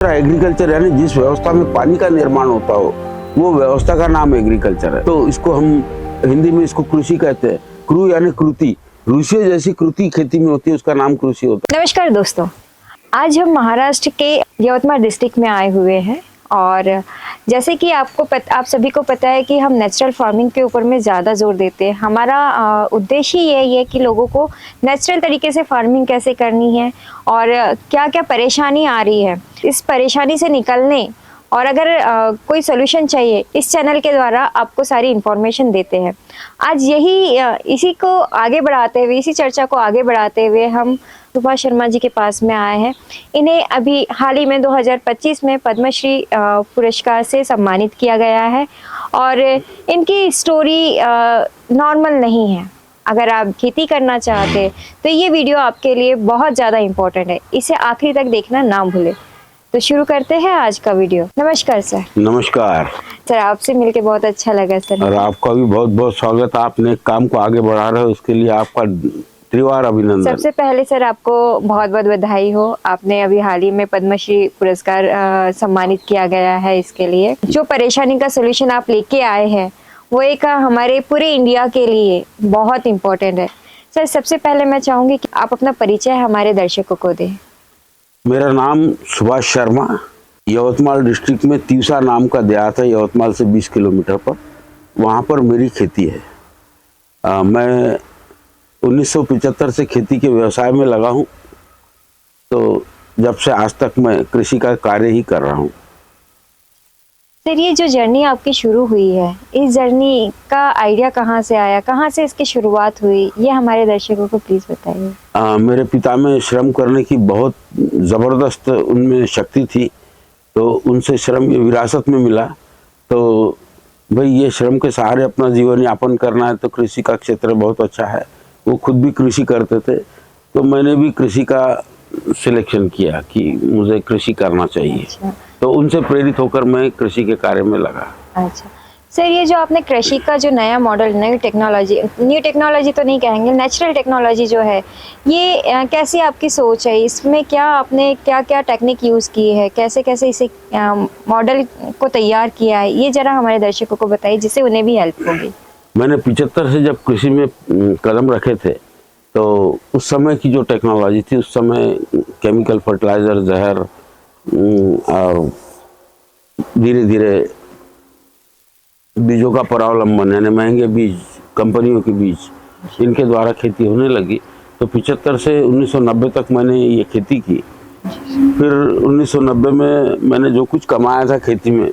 Agriculture यानी जिस व्यवस्था में पानी का निर्माण होता हो वो व्यवस्था का नाम एग्रीकल्चर है। तो इसको हम हिंदी में इसको कृषि कहते हैं। क्रू यानी कृति, ऋषि जैसी कृति खेती में होती है, उसका नाम कृषि होता है। नमस्कार दोस्तों, आज हम महाराष्ट्र के यवतमाल डिस्ट्रिक्ट में आए हुए हैं और जैसे कि आप सभी को पता है कि हम नेचुरल फार्मिंग के ऊपर में ज़्यादा जोर देते हैं। हमारा उद्देश्य यही है कि लोगों को नेचुरल तरीके से फार्मिंग कैसे करनी है और क्या क्या परेशानी आ रही है, इस परेशानी से निकलने और अगर कोई सोल्यूशन चाहिए, इस चैनल के द्वारा आपको सारी इन्फॉर्मेशन देते हैं। आज इसी को आगे बढ़ाते हुए, इसी चर्चा को आगे बढ़ाते हुए हम सुभाष शर्मा जी के पास में आए हैं। इन्हें अभी हाल ही में 2025 में पद्मश्री पुरस्कार से सम्मानित किया गया है और इनकी स्टोरी नॉर्मल नहीं है। अगर आप खेती करना चाहते तो ये वीडियो आपके लिए बहुत ज़्यादा इम्पोर्टेंट है, इसे आखिरी तक देखना ना भूलें। तो शुरू करते हैं आज का वीडियो। नमस्कार सर। नमस्कार सर, आपसे मिलके बहुत अच्छा लगा सर। और आपका भी बहुत बहुत स्वागत। आपने काम को आगे बढ़ा रहे हो, उसके लिए आपका त्रिवार अभिनंदन। सबसे पहले सर आपको बहुत बहुत बधाई हो। आपने अभी हाल ही में पद्मश्री पुरस्कार सम्मानित किया गया है। इसके लिए जो परेशानी का सोल्यूशन आप लेके आए हैं वो एक हमारे पूरे इंडिया के लिए बहुत इम्पोर्टेंट है। सर, सबसे पहले मैं चाहूँगी कि आप अपना परिचय हमारे दर्शकों को दें। मेरा नाम सुभाष शर्मा, यवतमाल डिस्ट्रिक्ट में तीवसा नाम का देहात है, यवतमाल से 20 किलोमीटर पर। वहाँ पर मेरी खेती है। मैं 1975 से खेती के व्यवसाय में लगा हूँ, तो जब से आज तक मैं कृषि का कार्य ही कर रहा हूँ। सर, ये जो जर्नी आपकी शुरू हुई है, इस जर्नी का आइडिया कहाँ से आया, कहाँ से इसकी शुरुआत हुई, ये हमारे दर्शकों को प्लीज बताइए। मेरे पिता में श्रम करने की बहुत ज़बरदस्त उनमें शक्ति थी, तो उनसे श्रम ये विरासत में मिला। तो भाई ये श्रम के सहारे अपना जीवन यापन करना है, तो कृषि का क्षेत्र बहुत अच्छा है। वो खुद भी कृषि करते थे, तो मैंने भी कृषि का सिलेक्शन किया कि मुझे कृषि करना चाहिए। अच्छा। तो उनसे प्रेरित होकर मैं कृषि के कार्य में लगा। अच्छा सर, ये जो आपने कृषि का जो नया मॉडल, न्यू टेक्नोलॉजी तो नहीं कहेंगे, नेचुरल टेक्नोलॉजी जो है, ये कैसी आपकी सोच है? इसमें क्या आपने क्या क्या टेक्निक यूज़ की है, कैसे कैसे इसे मॉडल को तैयार किया है, ये ज़रा हमारे दर्शकों को बताइए, जिससे उन्हें भी हेल्प होगी। मैंने 75 से जब कृषि में कदम रखे थे, तो उस समय की जो टेक्नोलॉजी थी, उस समय केमिकल फर्टिलाइज़र, जहर और धीरे धीरे बीजों का परावलंबन यानी महंगे बीज, कंपनियों के बीज, इनके द्वारा खेती होने लगी। तो 75 से 1990 तक मैंने ये खेती की। फिर 1990 में मैंने जो कुछ कमाया था खेती में,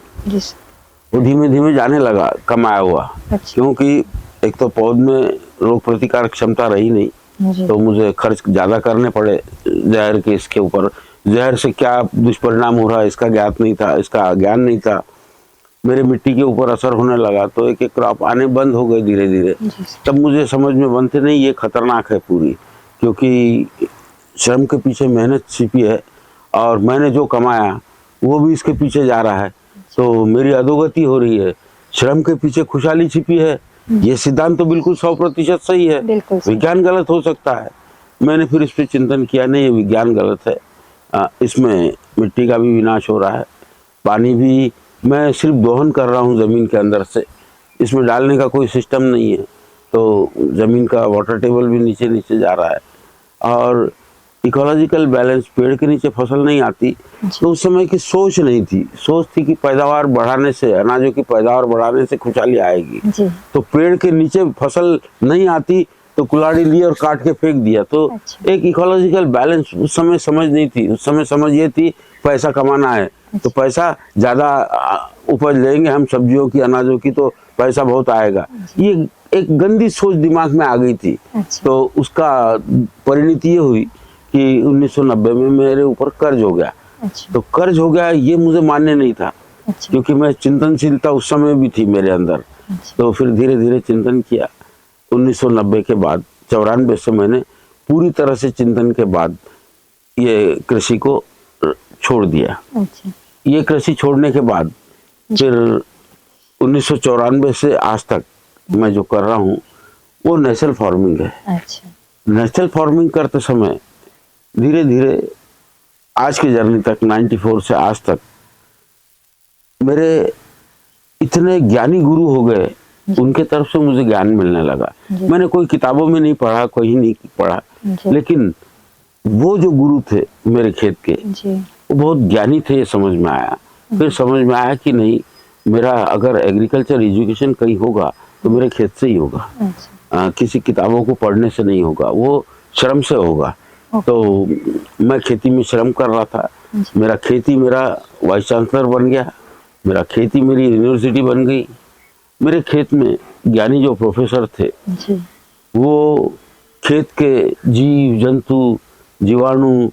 वो धीमे धीमे जाने लगा कमाया हुआ। क्योंकि एक तो पौध में रोग प्रतिकार क्षमता रही नहीं, तो मुझे खर्च ज़्यादा करने पड़े जहर के। इसके ऊपर जहर से क्या दुष्परिणाम हो रहा है इसका ज्ञात नहीं था, इसका ज्ञान नहीं था। मेरे मिट्टी के ऊपर असर होने लगा, तो एक एक क्रॉप आने बंद हो गए धीरे धीरे। तब मुझे समझ में बनते नहीं, ये खतरनाक है पूरी, क्योंकि श्रम के पीछे मेहनत छिपी है और मैंने जो कमाया वो भी इसके पीछे जा रहा है, तो मेरी अधोगति हो रही है। श्रम के पीछे खुशहाली छिपी है, ये सिद्धांत तो बिल्कुल 100% सही है, विज्ञान गलत हो सकता है। मैंने फिर इस पर चिंतन किया, नहीं ये विज्ञान गलत है, इसमें मिट्टी का भी विनाश हो रहा है, पानी भी मैं सिर्फ दोहन कर रहा हूँ ज़मीन के अंदर से, इसमें डालने का कोई सिस्टम नहीं है, तो ज़मीन का वाटर टेबल भी नीचे नीचे जा रहा है। और इकोलॉजिकल बैलेंस, पेड़ के नीचे फसल नहीं आती। तो उस समय की सोच नहीं थी, सोच थी कि पैदावार बढ़ाने से, अनाजों की पैदावार बढ़ाने से खुशहाली आएगी। तो पेड़ के नीचे फसल नहीं आती तो कुल्हाड़ी ली और काट के फेंक दिया। तो एक इकोलॉजिकल बैलेंस उस समय समझ नहीं थी। उस समय समझ ये थी पैसा कमाना है, तो पैसा ज़्यादा उपज लेंगे हम सब्जियों की, अनाजों की, तो पैसा बहुत आएगा। ये एक गंदी सोच दिमाग में आ गई थी। तो उसका परिणति ये हुई कि 1990 में मेरे ऊपर कर्ज हो गया। तो कर्ज हो गया ये मुझे मान्य नहीं था, क्योंकि मैं चिंतनशीलता उस समय भी थी मेरे अंदर। तो फिर धीरे धीरे चिंतन किया। 1990 के बाद 94 से मैंने पूरी तरह से चिंतन के बाद ये कृषि को छोड़ दिया। ये कृषि छोड़ने के बाद फिर 1994 से आज तक मैं जो कर रहा हूँ वो नेचुरल फार्मिंग है। नेचुरल फार्मिंग करते समय धीरे धीरे आज की जर्नी तक 94 से आज तक मेरे इतने ज्ञानी गुरु हो गए, उनके तरफ से मुझे ज्ञान मिलने लगा। मैंने कोई किताबों में नहीं पढ़ा, कहीं नहीं पढ़ा, लेकिन वो जो गुरु थे मेरे खेत के, वो बहुत ज्ञानी थे, ये समझ में आया। फिर समझ में आया कि नहीं, मेरा अगर एग्रीकल्चर एजुकेशन कहीं होगा तो मेरे खेत से ही होगा। किसी किताबों को पढ़ने से नहीं होगा, वो श्रम से होगा। तो मैं खेती में श्रम कर रहा था, मेरा खेती मेरा वाइस चांसलर बन गया, मेरा खेती मेरी यूनिवर्सिटी बन गई। मेरे खेत में ज्ञानी जो प्रोफेसर थे, वो खेत के जीव जंतु, जीवाणु,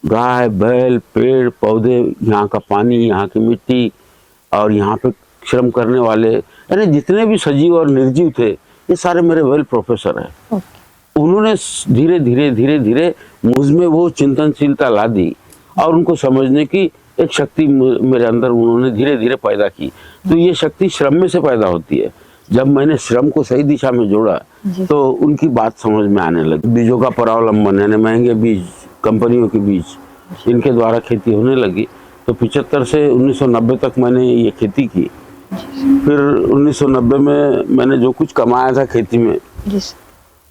गाय बैल, पेड़ पौधे, यहाँ का पानी, यहाँ की मिट्टी और यहाँ पे श्रम करने वाले, यानी जितने भी सजीव और निर्जीव थे, ये सारे मेरे वेल प्रोफेसर हैं। उन्होंने धीरे धीरे धीरे धीरे मुझ में वो चिंतनशीलता ला दी और उनको समझने की एक शक्ति मेरे अंदर उन्होंने धीरे धीरे पैदा की। तो ये शक्ति श्रम में से पैदा होती है। जब मैंने श्रम को सही दिशा में जोड़ा तो उनकी बात समझ में आने लगी। बीजों का परावलंबन, यानी महंगे बीज, कंपनियों के बीज, इनके द्वारा खेती होने लगी। तो 75 से 1990 तक मैंने ये खेती की। फिर 1990 में मैंने जो कुछ कमाया था खेती में,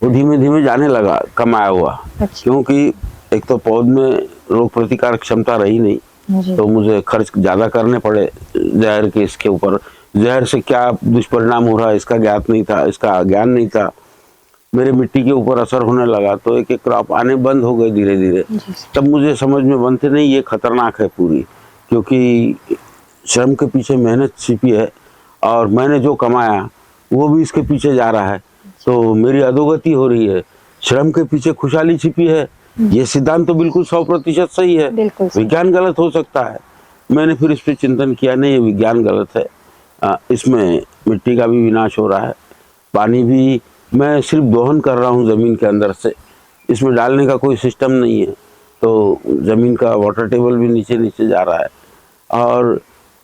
वो धीमे धीमे जाने लगा कमाया हुआ। क्योंकि एक तो पौध में रोग प्रतिकारक क्षमता रही नहीं, तो मुझे खर्च ज्यादा करने पड़े जहर के। इसके ऊपर जहर से क्या दुष्परिणाम हो रहा है इसका ज्ञात नहीं था, इसका ज्ञान नहीं था। मेरे मिट्टी के ऊपर असर होने लगा, तो एक एक क्रॉप आने बंद हो गए धीरे धीरे। तब मुझे समझ में बनते नहीं, ये खतरनाक है पूरी, क्योंकि श्रम के पीछे मेहनत छिपी है और मैंने जो कमाया वो भी इसके पीछे जा रहा है, तो मेरी अधोगति हो रही है। श्रम के पीछे खुशहाली छिपी है, ये सिद्धांत तो बिल्कुल 100% सही है, विज्ञान गलत हो सकता है। मैंने फिर इस पर चिंतन किया, नहीं ये विज्ञान गलत है, इसमें मिट्टी का भी विनाश हो रहा है, पानी भी मैं सिर्फ दोहन कर रहा हूँ ज़मीन के अंदर से, इसमें डालने का कोई सिस्टम नहीं है, तो ज़मीन का वाटर टेबल भी नीचे नीचे जा रहा है। और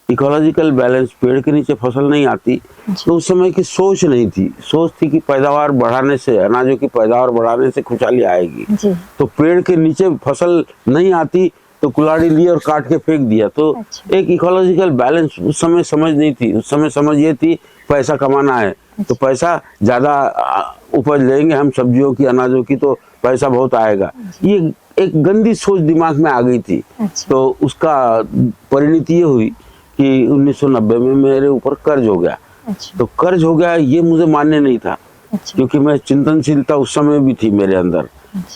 इकोलॉजिकल बैलेंस, पेड़ के नीचे फसल नहीं आती, तो उस समय की सोच नहीं थी। सोच थी कि पैदावार बढ़ाने से, अनाजों की पैदावार बढ़ाने से खुशहाली आएगी। तो पेड़ के नीचे फसल नहीं आती तो कुल्हाड़ी ली और काट के फेंक दिया। तो एक इकोलॉजिकल बैलेंस उस समय समझ नहीं थी। उस समय समझ ये थी पैसा कमाना है, तो पैसा ज्यादा उपज लेंगे हम सब्जियों की, अनाजों की, तो पैसा बहुत आएगा। ये एक गंदी सोच दिमाग में आ गई थी। तो उसका परिणति ये हुई कि 1990 में मेरे ऊपर कर्ज हो गया। तो कर्ज हो गया ये मुझे मान्य नहीं था, क्योंकि मैं चिंतनशीलता उस समय भी थी मेरे अंदर।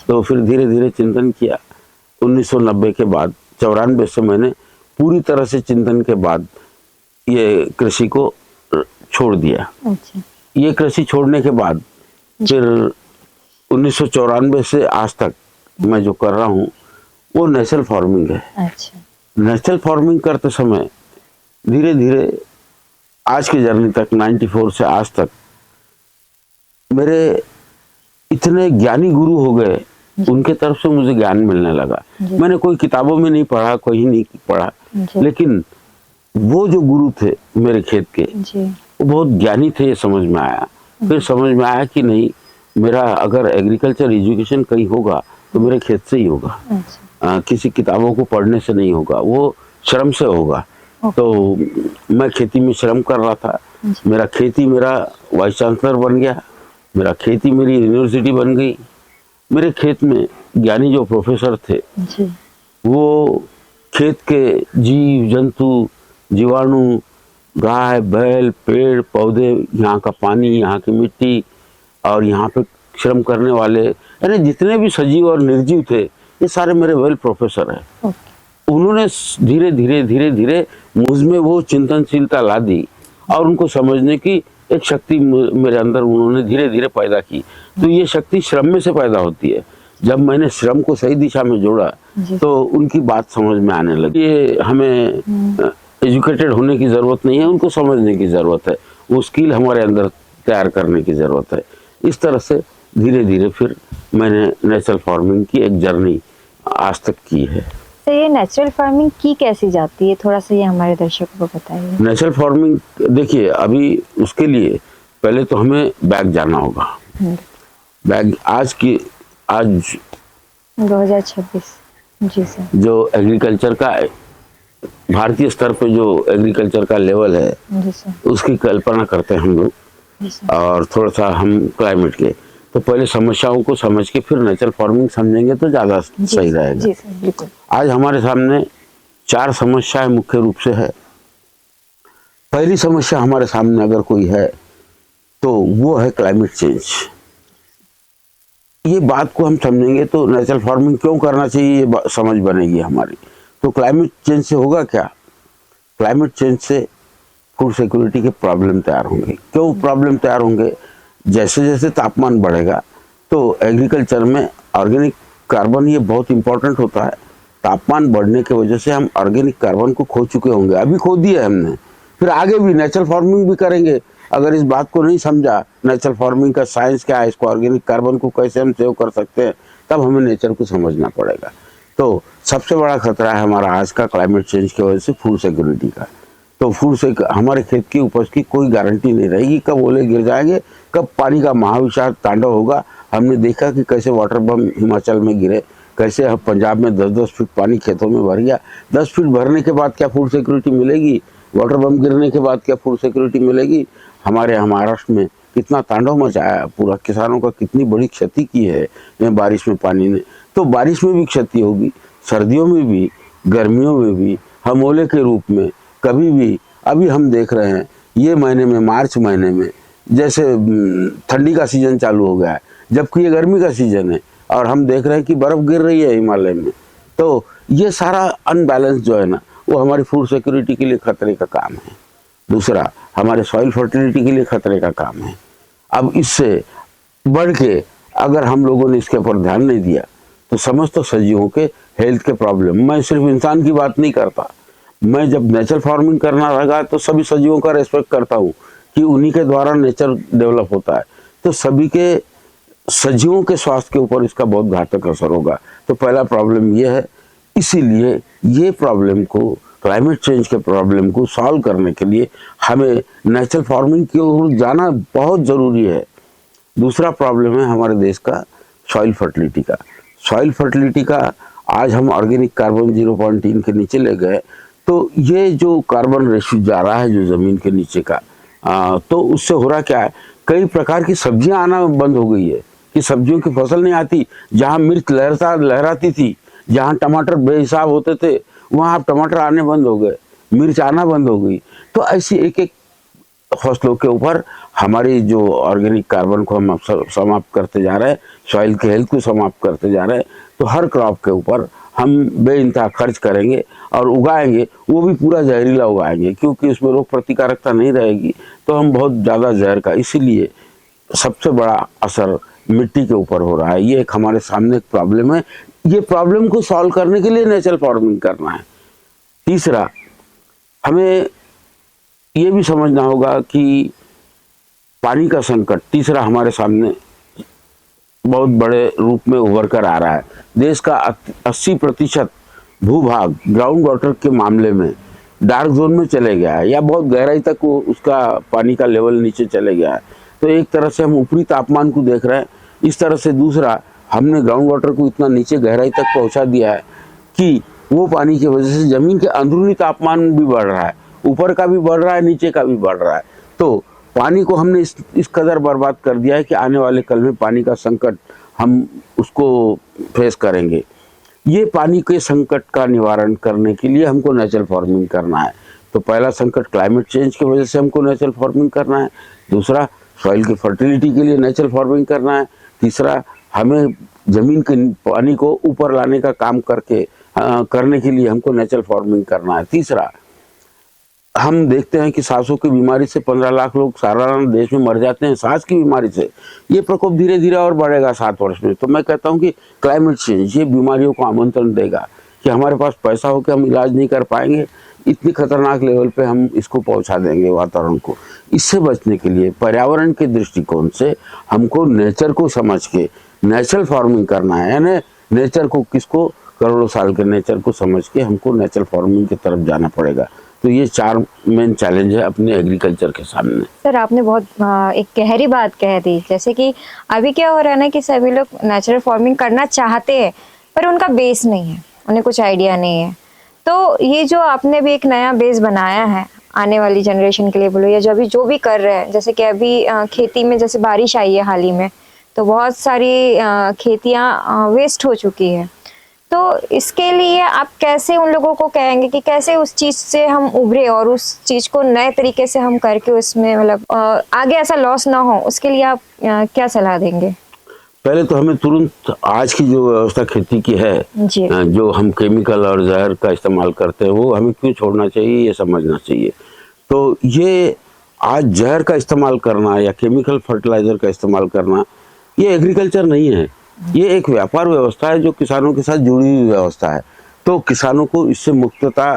तो फिर धीरे धीरे चिंतन किया। 1990 के बाद 94 से मैंने पूरी तरह से चिंतन के बाद ये कृषि को छोड़ दिया। ये कृषि छोड़ने के बाद फिर 1994 से आज तक मैं जो कर रहा हूँ वो नेचुरल फार्मिंग है। नेचुरल फार्मिंग करते समय धीरे धीरे आज की जर्नी तक 94 से आज तक मेरे इतने ज्ञानी गुरु हो गए, उनके तरफ से मुझे ज्ञान मिलने लगा। मैंने कोई किताबों में नहीं पढ़ा, कहीं नहीं पढ़ा, लेकिन वो जो गुरु थे मेरे खेत के, वो बहुत ज्ञानी थे, ये समझ में आया। फिर समझ में आया कि नहीं, मेरा अगर एग्रीकल्चर एजुकेशन कहीं होगा तो मेरे खेत से ही होगा। किसी किताबों को पढ़ने से नहीं होगा, वो श्रम से होगा। तो मैं खेती में श्रम कर रहा था, मेरा खेती मेरा वाइस चांसलर बन गया, मेरा खेती मेरी यूनिवर्सिटी बन गई। मेरे खेत में ज्ञानी जो प्रोफेसर थे, वो खेत के जीव जंतु, जीवाणु, गाय बैल, पेड़ पौधे, यहाँ का पानी, यहाँ की मिट्टी और यहाँ पे श्रम करने वाले, यानी जितने भी सजीव और निर्जीव थे, ये सारे मेरे वेल प्रोफेसर हैं। उन्होंने धीरे धीरे धीरे धीरे मुझ में वो चिंतनशीलता ला दी और उनको समझने की एक शक्ति मेरे अंदर उन्होंने धीरे धीरे पैदा की। तो ये शक्ति श्रम में से पैदा होती है। जब मैंने श्रम को सही दिशा में जोड़ा तो उनकी बात समझ में आने लगी। ये हमें एजुकेटेड होने की जरूरत नहीं है, उनको समझने की जरूरत है, वो स्किल हमारे अंदर तैयार करने की जरूरत है। इस तरह से धीरे धीरे फिर मैंने नेचुरल फार्मिंग की एक जर्नी आज तक की है। तो ये नेचुरल फार्मिंग की कैसी जाती है, थोड़ा सा ये हमारे दर्शकों को बताइए। नेचुरल फार्मिंग देखिए, अभी उसके लिए पहले तो हमें बैग जाना होगा। बैग आज 2026 जी सर। जो एग्रीकल्चर का भारतीय स्तर पे जो एग्रीकल्चर का लेवल है जी सर। उसकी कल्पना करते हैं हम लोग, जी सर। और थोड़ा सा हम क्लाइमेट के, तो पहले समस्याओं को समझ के फिर नेचुरल फार्मिंग समझेंगे तो ज़्यादा जी सही सर। रहेगा। जी सर, बिल्कुल। आज हमारे सामने 4 समस्याएं मुख्य रूप से है। पहली समस्या हमारे सामने अगर कोई है तो वो है क्लाइमेट चेंज। ये बात को हम समझेंगे तो नेचुरल फार्मिंग क्यों करना चाहिए ये समझ बनेगी हमारी। तो क्लाइमेट चेंज से होगा क्या? क्लाइमेट चेंज से फूड सिक्योरिटी के प्रॉब्लम तैयार होंगे। क्यों प्रॉब्लम तैयार होंगे? जैसे जैसे तापमान बढ़ेगा तो एग्रीकल्चर में ऑर्गेनिक कार्बन ये बहुत इंपॉर्टेंट होता है। तापमान बढ़ने की वजह से हम ऑर्गेनिक कार्बन को खो चुके होंगे, अभी खो दिया हमने, फिर आगे भी नेचुरल फार्मिंग भी करेंगे। अगर इस बात को नहीं समझा नेचुरल फार्मिंग का साइंस क्या है, इसको ऑर्गेनिक कार्बन को कैसे हम सेव कर सकते हैं, तब हमें नेचर को समझना पड़ेगा। तो सबसे बड़ा खतरा है हमारा आज का क्लाइमेट चेंज की वजह से फूड सिक्योरिटी का। तो फूड से हमारे खेत की उपज की कोई गारंटी नहीं रहेगी, कब ओले गिर जाएंगे, कब पानी का महाविशाल तांडव होगा। हमने देखा कि कैसे वाटर बम हिमाचल में गिरे, कैसे पंजाब में 10-10 फीट पानी खेतों में भर गया। 10 फीट भरने के बाद क्या फूड सिक्योरिटी मिलेगी? वाटर बम गिरने के बाद क्या फूड सिक्योरिटी मिलेगी? हमारे यहाँ महाराष्ट्र में कितना तांडव मचाया, पूरा किसानों का कितनी बड़ी क्षति की है बारिश में पानी ने। तो बारिश में भी क्षति होगी, सर्दियों में भी, गर्मियों में भी, हम ओले के रूप में कभी भी। अभी हम देख रहे हैं ये महीने में, मार्च महीने में, जैसे ठंडी का सीजन चालू हो गया है, जबकि ये गर्मी का सीजन है, और हम देख रहे हैं कि बर्फ गिर रही है हिमालय में। तो ये सारा अनबैलेंस जो है ना, वो हमारी फूड सिक्योरिटी के लिए खतरे का काम है। दूसरा, हमारे सॉइल फर्टिलिटी के लिए खतरे का काम है। अब इससे बढ़ के अगर हम लोगों ने इसके ऊपर ध्यान नहीं दिया तो समस्त सजीवों के हेल्थ के प्रॉब्लम, मैं सिर्फ इंसान की बात नहीं करता, मैं जब नेचुरल फार्मिंग करना लगा तो सभी सजीवों का रेस्पेक्ट करता हूँ कि उन्हीं के द्वारा नेचर डेवलप होता है। तो सभी के सजीवों के स्वास्थ्य के ऊपर इसका बहुत घातक असर होगा। तो पहला प्रॉब्लम ये है। इसीलिए ये प्रॉब्लम को, क्लाइमेट चेंज के प्रॉब्लम को सॉल्व करने के लिए हमें नेचुरल फार्मिंग की ओर जाना बहुत ज़रूरी है। दूसरा प्रॉब्लम है हमारे देश का सॉइल फर्टिलिटी का। सॉइल फर्टिलिटी का आज हम ऑर्गेनिक कार्बन 0.3 के नीचे ले गए, तो ये जो कार्बन रेशियो जा रहा है जो ज़मीन के नीचे का, तो उससे हो रहा क्या है, कई प्रकार की सब्जियां आना बंद हो गई है कि सब्जियों की फसल नहीं आती। जहाँ मिर्च लहराती थी, जहाँ टमाटर बेहिसाब होते थे, वहाँ अब टमाटर आने बंद हो गए, मिर्च आना बंद हो गई। तो ऐसी एक एक फसलों के ऊपर हमारी जो ऑर्गेनिक कार्बन को हम समाप्त करते जा रहे हैं, सॉइल के हेल्थ को समाप्त करते जा रहे हैं। तो हर क्रॉप के ऊपर हम बेइंतहा खर्च करेंगे और उगाएंगे, वो भी पूरा जहरीला उगाएंगे, क्योंकि उसमें रोग प्रतिकारकता नहीं रहेगी, तो हम बहुत ज़्यादा जहर का। इसीलिए सबसे बड़ा असर मिट्टी के ऊपर हो रहा है। ये एक हमारे सामने एक प्रॉब्लम है। ये प्रॉब्लम को सॉल्व करने के लिए नेचुरल फार्मिंग करना है। तीसरा, हमें ये भी समझना होगा कि पानी का संकट तीसरा हमारे सामने बहुत बड़े रूप में उभर कर आ रहा है। देश का 80% भूभाग ग्राउंड वाटर के मामले में डार्क जोन में चले गया है, या बहुत गहराई तक वो उसका पानी का लेवल नीचे चले गया है। तो एक तरह से हम ऊपरी तापमान को देख रहे हैं। इस तरह से दूसरा, हमने ग्राउंड वाटर को इतना नीचे गहराई तक पहुंचा दिया है कि वो पानी की वजह से ज़मीन के अंदरूनी तापमान भी बढ़ रहा है, ऊपर का भी बढ़ रहा है, नीचे का भी बढ़ रहा है। तो पानी को हमने इस कदर बर्बाद कर दिया है कि आने वाले कल में पानी का संकट हम उसको फेस करेंगे। ये पानी के संकट का निवारण करने के लिए हमको नेचुरल फार्मिंग करना है। तो पहला संकट क्लाइमेट चेंज की वजह से हमको नेचुरल फार्मिंग करना है। दूसरा, सॉइल की फर्टिलिटी के लिए नेचुरल फार्मिंग करना है। तीसरा, हमें ज़मीन के पानी को ऊपर लाने का काम करने के लिए हमको नेचुरल फार्मिंग करना है। तीसरा, हम देखते हैं कि सांसों की बीमारी से 15 लाख लोग सालाना देश में मर जाते हैं, सांस की बीमारी से। ये प्रकोप धीरे धीरे और बढ़ेगा 7 वर्ष में। तो मैं कहता हूँ कि क्लाइमेट चेंज ये बीमारियों को आमंत्रण देगा कि हमारे पास पैसा हो के हम इलाज नहीं कर पाएंगे, इतनी खतरनाक लेवल पे हम इसको पहुंचा देंगे वातावरण को। इससे बचने के लिए पर्यावरण के दृष्टिकोण से हमको नेचर को समझ के नेचुरल फार्मिंग करना है। यानी नेचर को, किसको, करोड़ों साल के नेचर को समझ के हमको नेचुरल फार्मिंग की तरफ जाना पड़ेगा। तो ये 4 मेन चैलेंज है अपने एग्रीकल्चर के सामने। सर, आपने बहुत एक गहरी बात कह दी। जैसे कि अभी क्या हो रहा है ना कि सभी लोग नेचुरल फार्मिंग करना चाहते हैं पर उनका बेस नहीं है। उन्हें कुछ आइडिया नहीं है। तो ये जो आपने भी एक नया बेस बनाया है आने वाली जनरेशन के लिए बोलो, या जो भी कर रहे हैं, जैसे कि अभी खेती में जैसे बारिश आई है हाल ही में, तो बहुत सारी खेतियाँ वेस्ट हो चुकी है। तो इसके लिए आप कैसे उन लोगों को कहेंगे कि कैसे उस चीज़ से हम उभरे और उस चीज़ को नए तरीके से हम करके उसमें मतलब आगे ऐसा लॉस ना हो, उसके लिए आप क्या सलाह देंगे? पहले तो हमें तुरंत आज की जो व्यवस्था खेती की है, जो हम केमिकल और जहर का इस्तेमाल करते हैं, वो हमें क्यों छोड़ना चाहिए, ये समझना चाहिए। तो ये आज जहर का इस्तेमाल करना या केमिकल फर्टिलाइजर का इस्तेमाल करना, ये एग्रीकल्चर नहीं है, ये एक व्यापार व्यवस्था है जो किसानों के साथ जुड़ी हुई व्यवस्था है। तो किसानों को इससे मुक्तता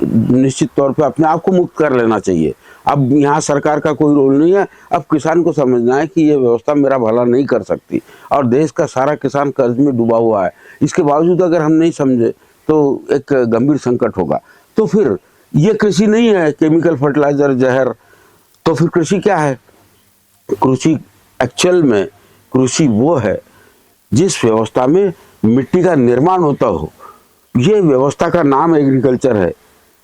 निश्चित तौर पे अपने आप को मुक्त कर लेना चाहिए। अब यहाँ सरकार का कोई रोल नहीं है, अब किसान को समझना है कि ये व्यवस्था मेरा भला नहीं कर सकती, और देश का सारा किसान कर्ज में डूबा हुआ है। इसके बावजूद अगर हम नहीं समझे तो एक गंभीर संकट होगा। तो फिर ये कृषि नहीं है, केमिकल फर्टिलाइजर जहर, तो फिर कृषि क्या है? कृषि एक्चुअल में कृषि वो है जिस व्यवस्था में मिट्टी का निर्माण होता हो, ये व्यवस्था का नाम एग्रीकल्चर है।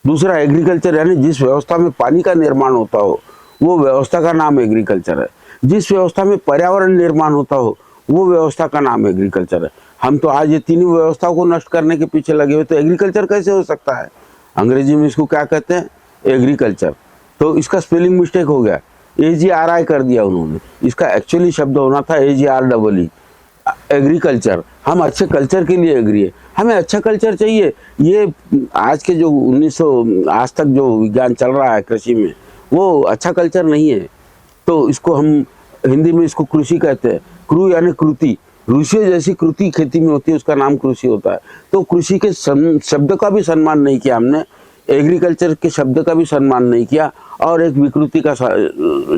दूसरा एग्रीकल्चर यानी जिस व्यवस्था में पानी का निर्माण होता हो, वो व्यवस्था का नाम एग्रीकल्चर है। जिस व्यवस्था में पर्यावरण निर्माण होता हो, वो व्यवस्था का नाम एग्रीकल्चर है। हम तो आज ये तीनों व्यवस्थाओं को नष्ट करने के पीछे लगे हुए, तो एग्रीकल्चर कैसे हो सकता है? अंग्रेजी में इसको क्या कहते हैं? एग्रीकल्चर। तो इसका स्पेलिंग मिस्टेक हो गया, AGRI कर दिया उन्होंने। इसका एक्चुअली शब्द होना था AGREE, एग्रीकल्चर। हम अच्छे कल्चर के लिए एग्री है, हमें अच्छा कल्चर चाहिए। ये आज के जो 1900 आज तक जो विज्ञान चल रहा है कृषि में, वो अच्छा कल्चर नहीं है। तो इसको हम हिंदी में इसको कृषि कहते हैं। कृ यानी कृति, ऋषि जैसी कृति खेती में होती है, उसका नाम कृषि होता है। तो कृषि के शब्द का भी सम्मान नहीं किया हमने, एग्रीकल्चर के शब्द का भी सम्मान नहीं किया, और एक विकृति का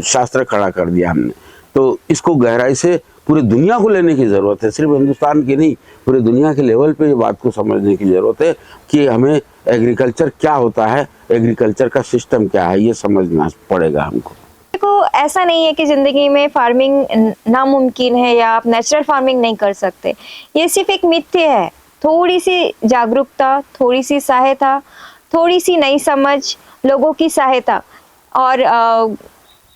शास्त्र खड़ा कर दिया हमने। तो इसको गहराई से पूरी दुनिया को लेने की ज़रूरत है, सिर्फ हिंदुस्तान की नहीं, पूरी दुनिया के लेवल पे ये बात को समझने की ज़रूरत है कि हमें एग्रीकल्चर क्या होता है, एग्रीकल्चर का सिस्टम क्या है, ये समझना पड़ेगा हमको। देखो, ऐसा नहीं है कि ज़िंदगी में फार्मिंग नामुमकिन है या आप नेचुरल फार्मिंग नहीं कर सकते। ये सिर्फ एक मिथ्य है। थोड़ी सी जागरूकता, थोड़ी सी सहायता, थोड़ी सी नई समझ, लोगों की सहायता और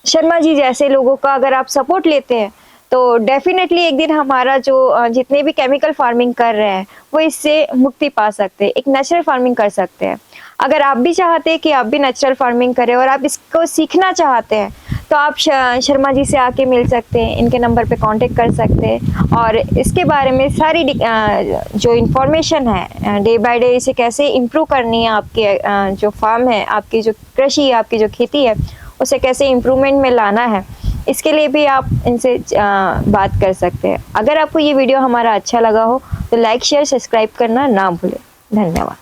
शर्मा जी जैसे लोगों का अगर आप सपोर्ट लेते हैं, तो डेफिनेटली एक दिन हमारा जो जितने भी केमिकल फार्मिंग कर रहे हैं वो इससे मुक्ति पा सकते हैं, एक नेचुरल फार्मिंग कर सकते हैं। अगर आप भी चाहते हैं कि आप भी नेचुरल फार्मिंग करें और आप इसको सीखना चाहते हैं, तो आप शर्मा जी से आके मिल सकते हैं, इनके नंबर पे कांटेक्ट कर सकते हैं और इसके बारे में सारी जो इन्फॉर्मेशन है, डे बाय डे इसे कैसे इम्प्रूव करनी है, आपके जो फार्म है, आपकी जो कृषि, आपकी जो खेती है, उसे कैसे इम्प्रूवमेंट में लाना है, इसके लिए भी आप इनसे बात कर सकते हैं। अगर आपको ये वीडियो हमारा अच्छा लगा हो तो लाइक, शेयर, सब्सक्राइब करना ना भूलें। धन्यवाद।